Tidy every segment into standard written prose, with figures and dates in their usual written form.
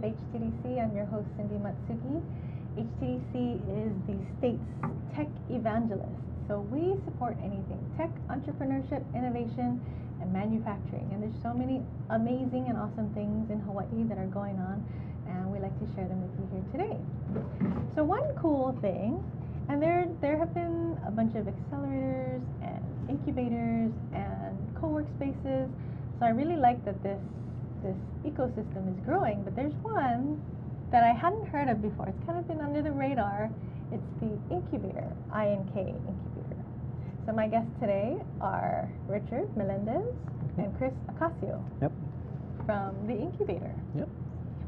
with HTDC. I'm your host, Cindy Matsuki. HTDC is the state's tech evangelist. So we support anything tech, entrepreneurship, innovation, and manufacturing. And there's so many amazing and awesome things in Hawaii that are going on, and we like to share them with you here today. So one cool thing, and there have been a bunch of accelerators and incubators and co-work spaces. So I really like that this ecosystem is growing, but there's one that I hadn't heard of before. It's kind of been under the radar. It's the Inkubator, INK Incubator. So my guests today are Richard Melendez and Chris Acacio. Yep. From the Inkubator. Yep.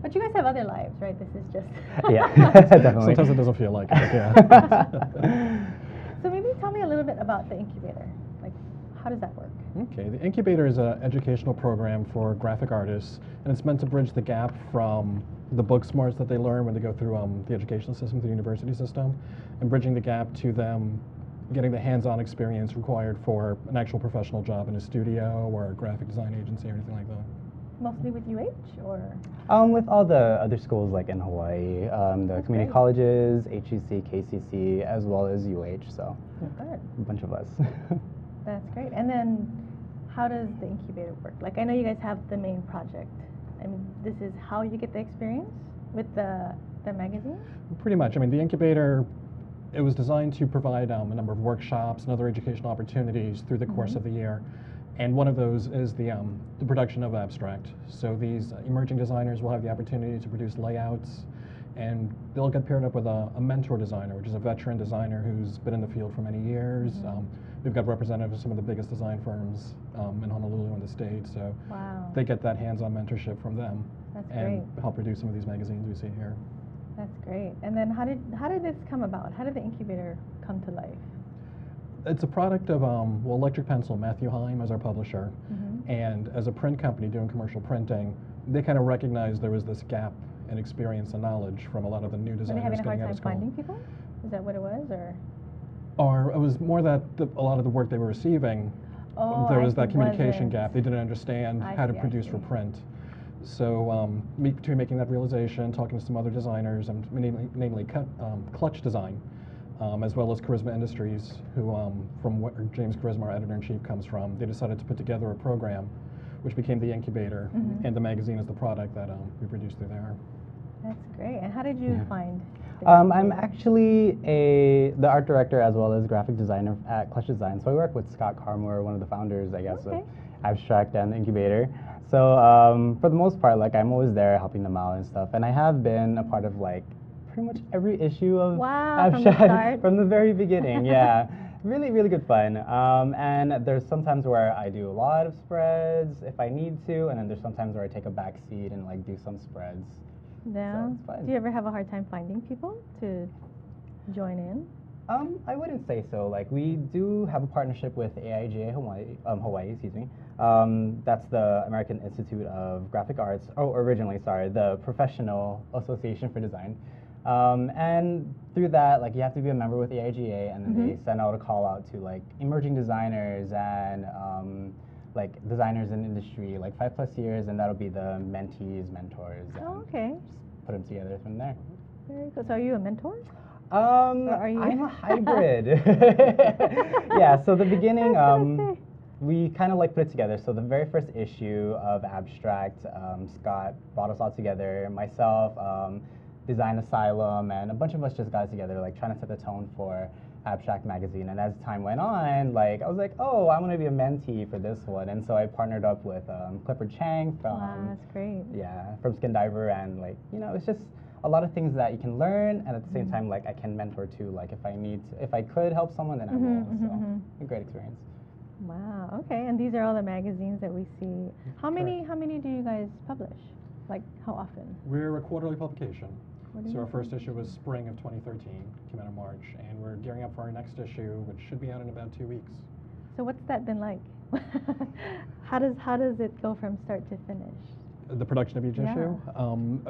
But you guys have other lives, right? This is just... Yeah, definitely. Sometimes it doesn't feel like it, but yeah. So maybe tell me a little bit about the Inkubator. Like, how does that work? Okay, the Inkubator is an educational program for graphic artists, and it's meant to bridge the gap from the book smarts that they learn when they go through the education system, the university system, and bridging the gap to them getting the hands-on experience required for an actual professional job in a studio or a graphic design agency or anything like that. Mostly with UH, or? With all the other schools like in Hawaii, the community colleges, HEC, KCC, as well as UH, so Good. a bunch of us. That's great. And then how does the incubator work? Like, I know you guys have the main project. I mean, this is how you get the experience with the magazine? Pretty much. I mean, the Inkubator, it was designed to provide a number of workshops and other educational opportunities through the course of the year. And one of those is the production of abstract. So these emerging designers will have the opportunity to produce layouts, and they'll get paired up with a mentor designer, which is a veteran designer who's been in the field for many years. We've got representatives of some of the biggest design firms in Honolulu and the state, so they get that hands-on mentorship from them. That's and great. help produce some of these magazines we see here. That's great. And then how did this come about? How did the incubator come to life? It's a product of Electric Pencil. Matthew Heim as our publisher, and as a print company doing commercial printing, they kind of recognized there was this gap in experience and knowledge from a lot of the new designers. Were they having a hard getting out time of school. finding people? Is that what it was, or? Or it was more that a lot of the work they were receiving, there was that communication gap. They didn't understand how to produce for print. So between making that realization, talking to some other designers, and namely Clutch Design, as well as Charisma Industries, who from where James Charisma, our editor-in-chief, comes from, they decided to put together a program which became the Inkubator, and the magazine is the product that we produced through there. That's great. And how did you find the I'm actually the art director as well as graphic designer at Clutch Design. So I work with Scott Carmore, one of the founders, I guess, of Abstract and the Inkubator. So for the most part, like, I'm always there helping them out and stuff. And I have been a part of like pretty much every issue of Abstract from the very beginning. Yeah, really, really good fun. And there's sometimes where I do a lot of spreads if I need to, and then there's sometimes where I take a back seat and like do some spreads. Yeah. So it's fun. Do you ever have a hard time finding people to join in? I wouldn't say so. Like, we do have a partnership with AIGA Hawaii, excuse me. That's the American Institute of Graphic Arts, originally, sorry, the Professional Association for Design. And through that, like, you have to be a member with AIGA, and then they send out a call out to like emerging designers and like designers in industry, like 5+ years, and that'll be the mentees, mentors. Oh, okay. Just put them together from there. Very good. So are you a mentor? Are you? I'm a hybrid. Yeah, so the beginning, we kind of like put it together. So the very first issue of Abstract, Scott brought us all together, myself, Design Asylum, and a bunch of us just got together, like trying to set the tone for Abstract magazine. And as time went on, like, I was like, oh, I want to be a mentee for this one. And so I partnered up with Clifford Chang from, wow, that's great. Yeah, from Skin Diver, and like, you know, it's just a lot of things that you can learn, and at the same time, like, I can mentor too. Like, if I could help someone, then I will. So, a great experience. Wow. Okay. And these are all the magazines that we see. How many do you guys publish? Like, how often? We're a quarterly publication. So our first issue was spring of 2013, came out in March, and we're gearing up for our next issue, which should be out in about 2 weeks. So what's that been like? How does it go from start to finish? The production of each issue?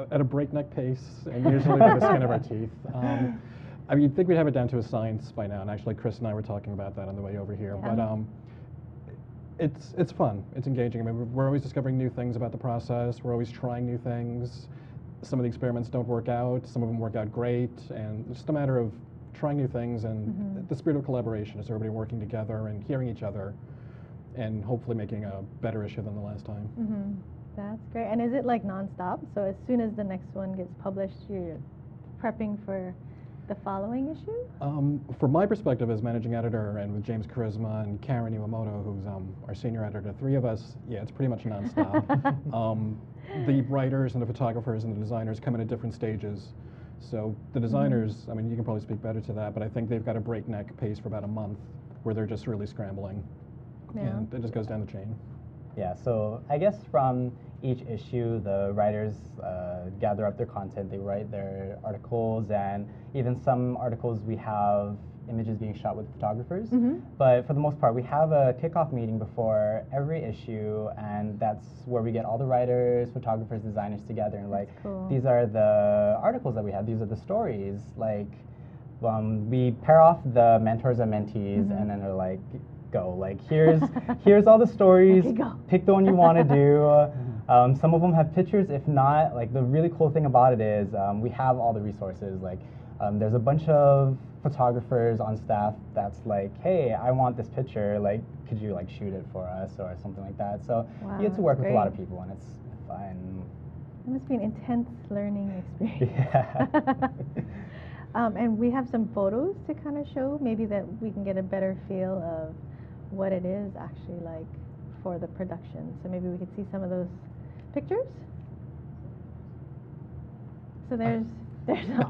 At a breakneck pace, and usually by the skin of our teeth. I mean, you'd think we'd have it down to a science by now, and actually Chris and I were talking about that on the way over here. But it's fun, it's engaging. I mean, we're always discovering new things about the process, we're always trying new things. some of the experiments don't work out, some of them work out great, and it's just a matter of trying new things and the spirit of collaboration is everybody working together and hearing each other and hopefully making a better issue than the last time. That's great. And is it like nonstop? So as soon as the next one gets published, you're prepping for the following issue? From my perspective as managing editor and with James Charisma and Karen Iwamoto, who's our senior editor, three of us, yeah, it's pretty much nonstop. The writers and the photographers and the designers come in at different stages. So the designers, I mean, you can probably speak better to that, but I think they've got a breakneck pace for about a month where they're just really scrambling. Yeah. And it just goes down the chain. Yeah, so I guess from each issue, the writers gather up their content, they write their articles, and even some articles we have images being shot with photographers. But for the most part, we have a kickoff meeting before every issue, and that's where we get all the writers, photographers, designers together, and like, cool. These are the articles that we have, these are the stories. Like, we pair off the mentors and mentees, and then they're like, go. Like, here's all the stories. Okay, go. Pick the one you want to do. Some of them have pictures. If not, like, the really cool thing about it is we have all the resources. Like, there's a bunch of photographers on staff that's like, hey, I want this picture. Like, could you like shoot it for us or something like that? So Wow, you get to work that's with a lot of great. people, and it's fun. It must be an intense learning experience. Yeah. And we have some photos to kind of show, maybe that we can get a better feel of what it is actually like for the production. So maybe we could see some of those pictures. So there's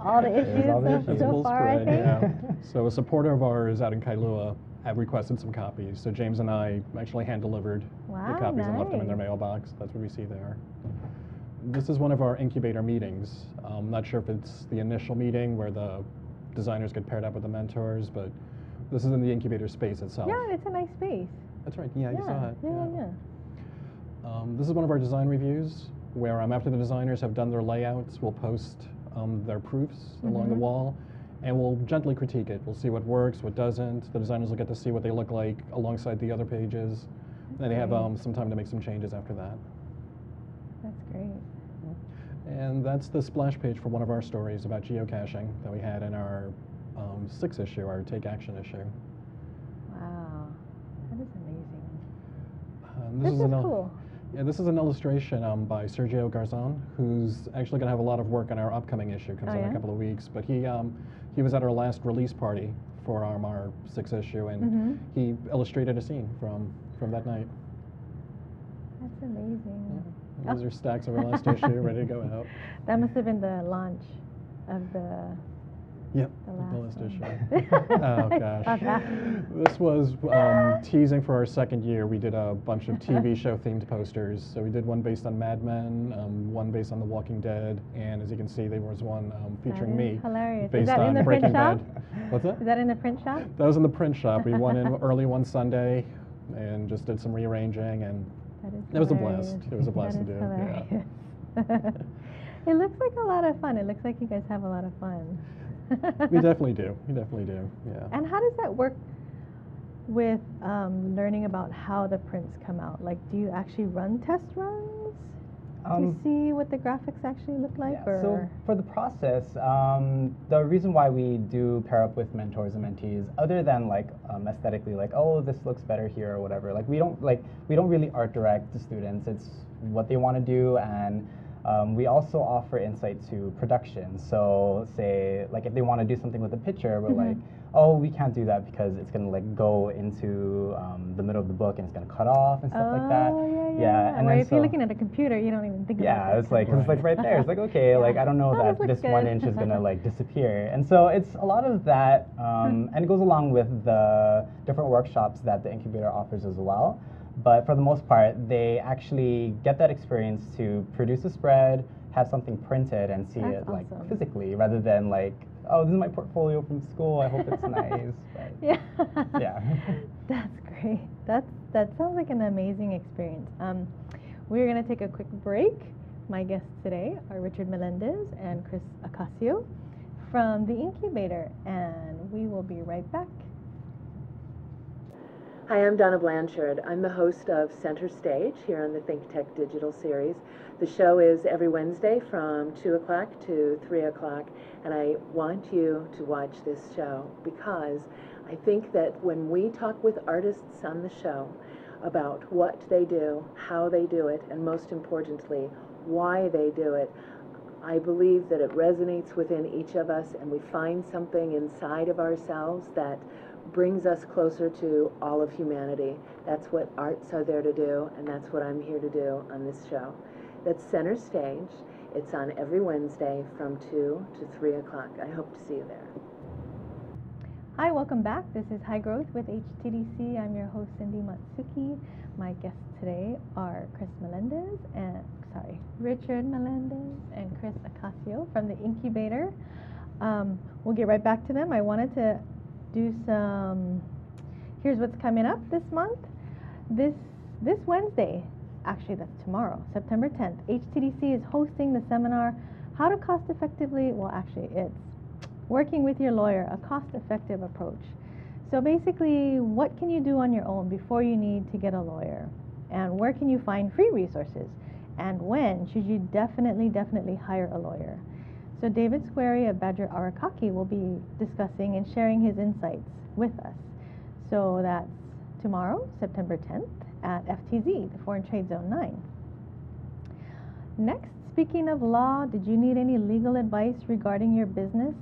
all the issues all the so, issues. so Full far, I spread, think. yeah. So a supporter of ours out in Kailua have requested some copies. So James and I actually hand-delivered Wow, the copies and left them in their nice. mailbox. That's what we see there. This is one of our incubator meetings. I'm not sure if it's the initial meeting where the designers get paired up with the mentors, but this is in the incubator space itself. Yeah, it's a nice space. That's right. Yeah, you saw it. Yeah. This is one of our design reviews where after the designers have done their layouts, we'll post their proofs along the wall, and we'll gently critique it. We'll see what works, what doesn't. The designers will get to see what they look like alongside the other pages. And they have some time to make some changes after that. That's great. And that's the splash page for one of our stories about geocaching that we had in our 6th issue, our Take Action issue. Wow, that is amazing. This This is cool. Yeah, this is an illustration by Sergio Garzon, who's actually going to have a lot of work on our upcoming issue. Comes Oh, out in yeah? a couple of weeks. But he was at our last release party for our 6th issue, and he illustrated a scene from that night. That's amazing. Those are stacks of our last issue, ready to go out. That must have been the launch of the Yep, the the last last one. issue. Oh gosh. Okay. This was teasing for our 2nd year. We did a bunch of TV show themed posters. So we did one based on Mad Men, one based on The Walking Dead, and as you can see, there was one featuring That me. is hilarious. Is Based that in on the print Breaking shop? Bad. What's that? Is that in the print shop? That was in the print shop. We went in early one Sunday and just did some rearranging, and That is it was a hilarious. blast. It was a blast That to is do. hilarious. It looks like a lot of fun. It looks like you guys have a lot of fun. We definitely do. We definitely do. Yeah. And how does that work with learning about how the prints come out? Like, do you actually run test runs to see what the graphics actually look like? Yeah, so for the process, the reason why we do pair up with mentors and mentees, other than like aesthetically, like, oh, this looks better here or whatever, like we don't really art direct the students. It's what they want to do, and we also offer insight to production. So say, like, if they want to do something with a picture, we're like, oh, we can't do that because it's going to like go into the middle of the book and it's going to cut off and stuff like that. Yeah. And Where then if you're looking at a computer, you don't even think about yeah, that. it's like, 'cause it's like right there. It's like, okay, Yeah. like I don't know Oh, that this this looks 1 good. inch is gonna like disappear. And so it's a lot of that, and it goes along with the different workshops that the incubator offers as well. But for the most part, they actually get that experience to produce a spread, have something printed, and see That's it like awesome. physically, rather than like, oh, this is my portfolio from school. I hope it's nice. But Yeah. yeah. That's great. That sounds like an amazing experience. We're going to take a quick break. My guests today are Richard Melendez and Chris Acacio from the Inkubator, and we will be right back. Hi, I'm Donna Blanchard. I'm the host of Center Stage here on the ThinkTech digital series. The show is every Wednesday from 2 o'clock to 3 o'clock, and I want you to watch this show because I think that when we talk with artists on the show about what they do, how they do it, and most importantly, why they do it, I believe that it resonates within each of us and we find something inside of ourselves that brings us closer to all of humanity. That's what arts are there to do, and that's what I'm here to do on this show. That's Center Stage. It's on every Wednesday from 2 to 3 o'clock. I hope to see you there. Hi, welcome back. This is High Growth with HTDC. I'm your host, Cindy Matsuki. My guests today are Richard Melendez and Chris Acacio from the Inkubator. We'll get right back to them. I wanted to do here's what's coming up this month. This Wednesday, actually that's tomorrow, September 10th, HTDC is hosting the seminar, How to Cost Effectively, it's Working with Your Lawyer, a Cost-Effective Approach. So basically, what can you do on your own before you need to get a lawyer? And where can you find free resources? And when should you definitely hire a lawyer? So David Squarey of Badger Arakaki will be discussing and sharing his insights with us. So that's tomorrow, September 10th at FTZ, the Foreign Trade Zone 9. Next, speaking of law, did you need any legal advice regarding your business?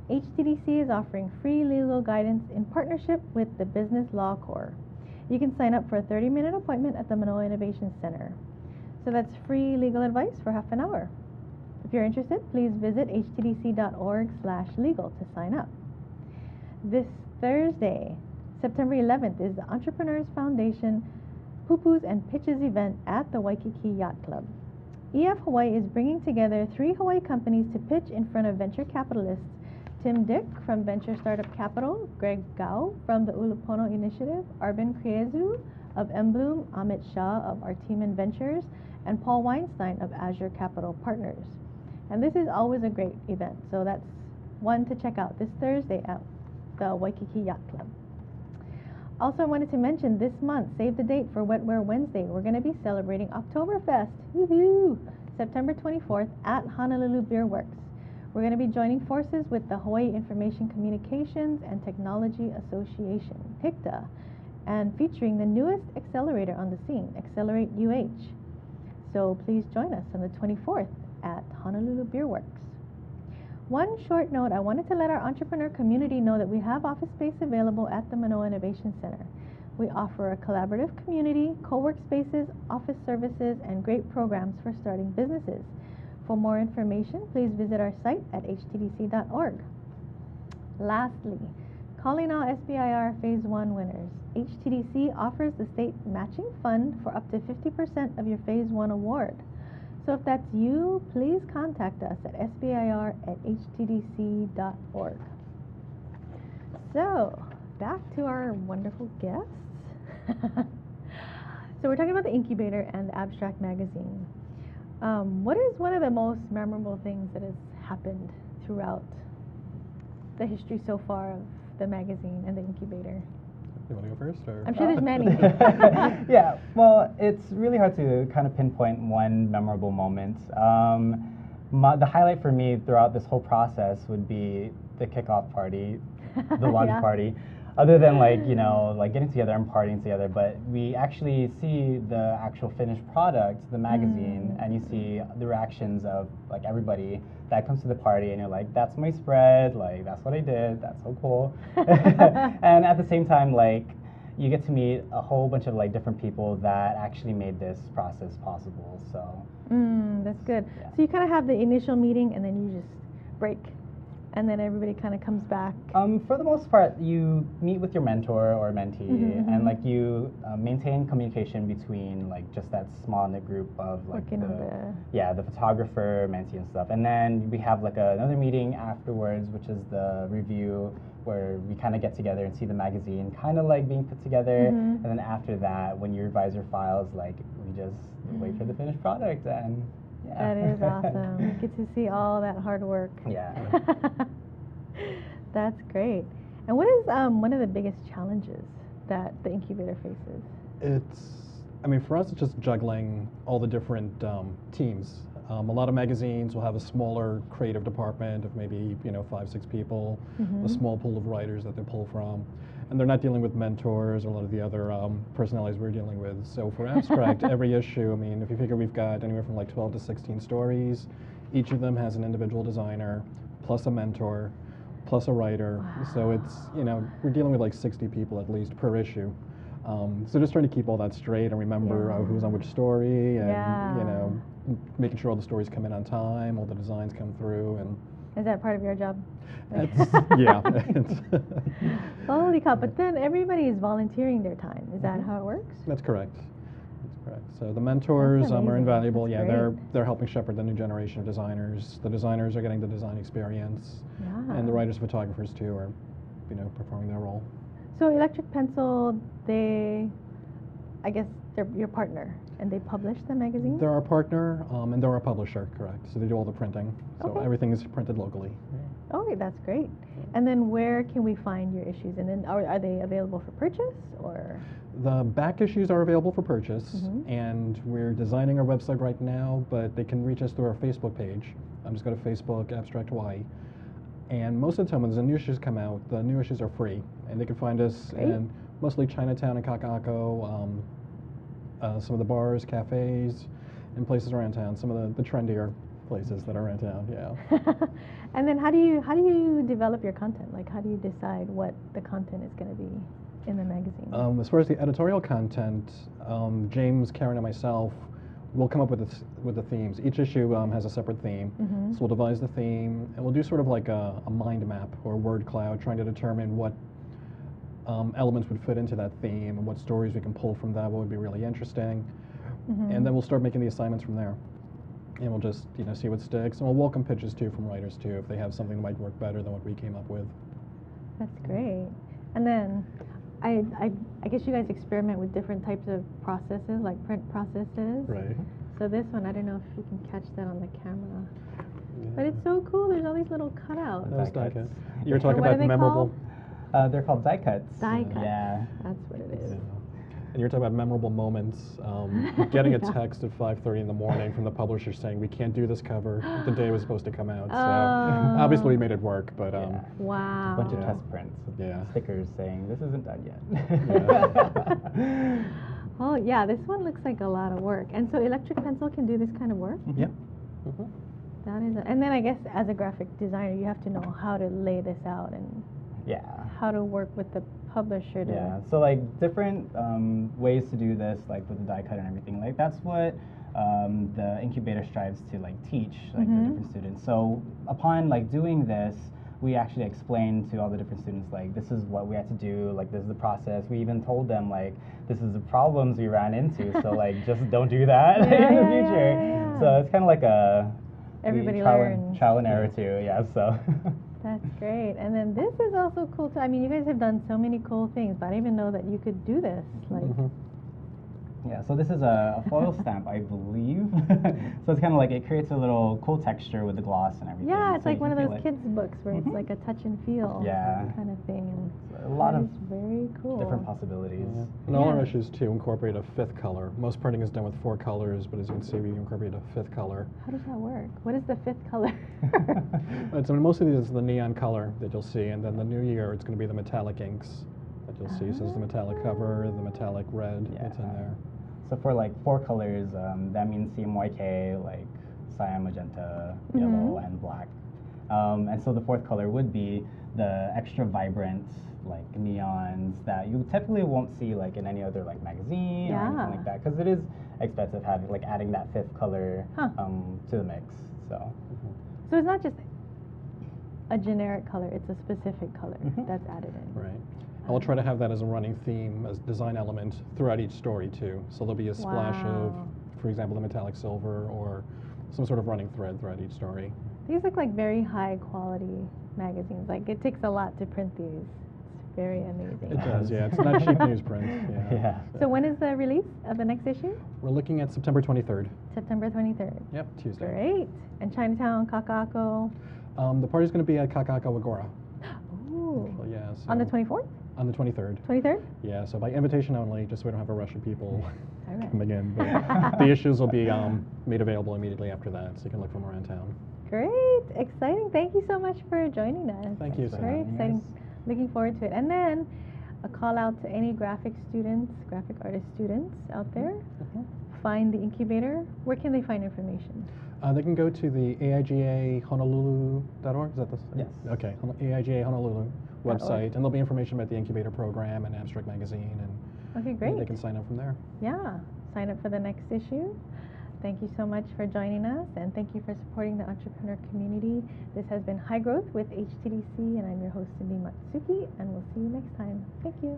HTDC is offering free legal guidance in partnership with the Business Law Corps. You can sign up for a 30-minute appointment at the Manoa Innovation Center. So that's free legal advice for half an hour. If you're interested, please visit htdc.org/legal to sign up. This Thursday, September 11th, is the Entrepreneurs Foundation Pupus and Pitches event at the Waikiki Yacht Club. EF Hawaii is bringing together 3 Hawaii companies to pitch in front of venture capitalists Tim Dick from Venture Startup Capital, Greg Gao from the Ulupono Initiative, Arben Kriezu of Embloom, Amit Shah of Arteman Ventures, and Paul Weinstein of Azure Capital Partners. And this is always a great event, so that's one to check out this Thursday at the Waikiki Yacht Club. Also, I wanted to mention this month, save the date for Wetware Wednesday. We're going to be celebrating Oktoberfest, woohoo, September 24th at Honolulu Beer Works. We're going to be joining forces with the Hawaii Information Communications and Technology Association, HICTA, and featuring the newest accelerator on the scene, Accelerate UH. So please join us on the 24th at Honolulu Beer Works. One short note, I wanted to let our entrepreneur community know that we have office space available at the Manoa Innovation Center. We offer a collaborative community, co-work spaces, office services, and great programs for starting businesses. For more information, please visit our site at htdc.org. Lastly, calling all SBIR Phase 1 winners. HTDC offers the state matching fund for up to 50% of your Phase 1 award. So if that's you, please contact us at sbir@htdc.org. So, back to our wonderful guests. So we're talking about the Inkubator and the Abstract magazine. What is one of the most memorable things that has happened throughout the history so far of the magazine and the Inkubator? You want to go first? Or? I'm sure there's many. Yeah, well, it's really hard to kind of pinpoint one memorable moment. The highlight for me throughout this whole process would be the kickoff party, the launch party. Other than getting together and partying together, but we actually see the actual finished product, the magazine, and you see the reactions of everybody that comes to the party, and you're like, that's my spread, that's what I did, that's so cool. And at the same time, you get to meet a whole bunch of different people that actually made this process possible. So that's good. Yeah. So you kind of have the initial meeting, and then you just break. And then everybody kind of comes back. For the most part, you meet with your mentor or mentee, and you maintain communication between just that small knit group of the photographer, mentee, and stuff. And then we have another meeting afterwards, which is the review, where we kind of get together and see the magazine, kind of being put together. And then after that, when you revise your files, we just wait for the finished product and. Yeah. That is awesome. You get to see all that hard work. Yeah. That's great. And what is one of the biggest challenges that the incubator faces? I mean, for us, it's just juggling all the different teams. A lot of magazines will have a smaller creative department of maybe 5, 6 people, a small pool of writers that they pull from, and they're not dealing with mentors or a lot of the other personalities we're dealing with. So for abstract, every issue, I mean, if you figure we've got anywhere from like 12 to 16 stories, each of them has an individual designer, plus a mentor, plus a writer. Wow. So it's we're dealing with like 60 people at least per issue. So just trying to keep all that straight and remember who's on which story, and making sure all the stories come in on time, all the designs come through, and Is that part of your job? yeah. Holy cow! But then everybody is volunteering their time. Is that how it works? That's correct. That's correct. So the mentors are amazing. invaluable. That's Yeah, great. they're helping shepherd the new generation of designers. The designers are getting the design experience, and the writers, photographers too, are performing their role. So Electric Pencil, I guess they're your partner, and they publish the magazine? They're our partner, and they're our publisher, correct. So they do all the printing. So Okay. everything is printed locally. Okay, that's great. And then where can we find your issues? And then are they available for purchase, or? The back issues are available for purchase, Mhm. and we're designing our website right now, but they can reach us through our Facebook page. Just go to Facebook, Abstract Hawaii. And most of the time when the new issues come out, the new issues are free, and they can find us Great. in mostly Chinatown and Kaka'ako, some of the bars, cafes, and places around town, some of the trendier places that are around town, yeah. And then how do you develop your content? Like, how do you decide what the content is going to be in the magazine? As far as the editorial content, James, Karen, and myself will come up with the themes. Each issue has a separate theme, so we'll devise the theme, and we'll do sort of like a mind map or a word cloud, trying to determine what elements would fit into that theme and what stories we can pull from that, what would be really interesting, and then we'll start making the assignments from there. And we'll just see what sticks, and we'll welcome pitches too from writers too if they have something that might work better than what we came up with. That's great. And then I guess you guys experiment with different types of processes, like print processes. Right. So this one, I don't know if you can catch that on the camera, but Yeah. it's so cool. There's all these little cutouts. Those Die die cuts. cuts. You're talking what are about they memorable. They're called die cuts. Die cuts. Yeah. That's what it is. Yeah. And you're talking about memorable moments. Getting a text at 5:30 in the morning from the publisher saying we can't do this cover the day it was supposed to come out. So Oh. obviously we made it work, but Yeah. Wow. A bunch of Yeah. test prints with Yeah. stickers saying this isn't done yet. Oh yeah, this one looks like a lot of work. And so Electric Pencil can do this kind of work? Yep. Mhm. That is, and then I guess as a graphic designer, you have to know how to lay this out and Yeah. how to work with the publisher to. Yeah, so like different ways to do this, like with the die cut and everything, like that's what the incubator strives to like teach like the different students. So upon like doing this, we actually explained to all the different students like this is what we had to do, like this is the process. We even told them like this is the problems we ran into, so like just don't do that in the future. Yeah. So it's kind of like a Everybody trial and error too. Yeah, so. That's great. And then this is also cool too. I mean, you guys have done so many cool things, but I didn't even know that you could do this. Like, Yeah, so this is a foil stamp, I believe. So it's kind of like it creates a little cool texture with the gloss and everything. yeah, it's so like you one of can those feel it. kids' books where it's like a touch and feel Yeah. kind of thing. A lot That of is very cool. different possibilities. Yeah. And all our Yeah. issues too incorporate a 5th color. Most printing is done with 4 colors, but as you can see, we incorporate a 5th color. How does that work? What is the 5th color? So most of these is the neon color that you'll see, and then the new year it's going to be the metallic inks that you'll see. So there's the metallic cover, the metallic red that's in Yeah. there. So for like 4 colors, that means CMYK, like cyan, magenta, yellow, and black. And so the 4th color would be the extra vibrant, like neons that you typically won't see like in any other like magazine or anything Yeah. like that, because it is expensive having like adding that 5th color Huh. to the mix. So So it's not just a generic color, it's a specific color that's added in. Right. And we'll try to have that as a running theme, as design element throughout each story too. So there'll be a splash of, Wow. for example, the metallic silver or some sort of running thread throughout each story. These look like very high quality magazines. Like it takes a lot to print these. It's very amazing. It does, yeah. It's not cheap newsprint. Yeah. yeah. So when is the release of the next issue? We're looking at September 23rd. September 23rd. Yep, Tuesday. Great. And Chinatown, Kaka'ako. The party's going to be at Kaka'ako Agora. Ooh. Yeah. On the so- 24th? On the 23rd. 23rd? Yeah, so by invitation only, just so we don't have a rush of people All right. coming in. But the issues will be made available immediately after that, so you can look from around town. Great, exciting. Thank you so much for joining us. Thank you, It's Cindy. very exciting. Looking forward to it. And then a call out to any graphic students, graphic artist students out there. Find the incubator. Where can they find information? They can go to the AIGAHonolulu.org. Is that the Yes. Okay, AIGA Honolulu .org. website, and there'll be information about the incubator program and Abstract Magazine, and Okay, great. they can sign up from there. Yeah, sign up for the next issue. Thank you so much for joining us, and thank you for supporting the entrepreneur community. This has been High Growth with HTDC, and I'm your host, Cindy Matsuki, and we'll see you next time. Thank you.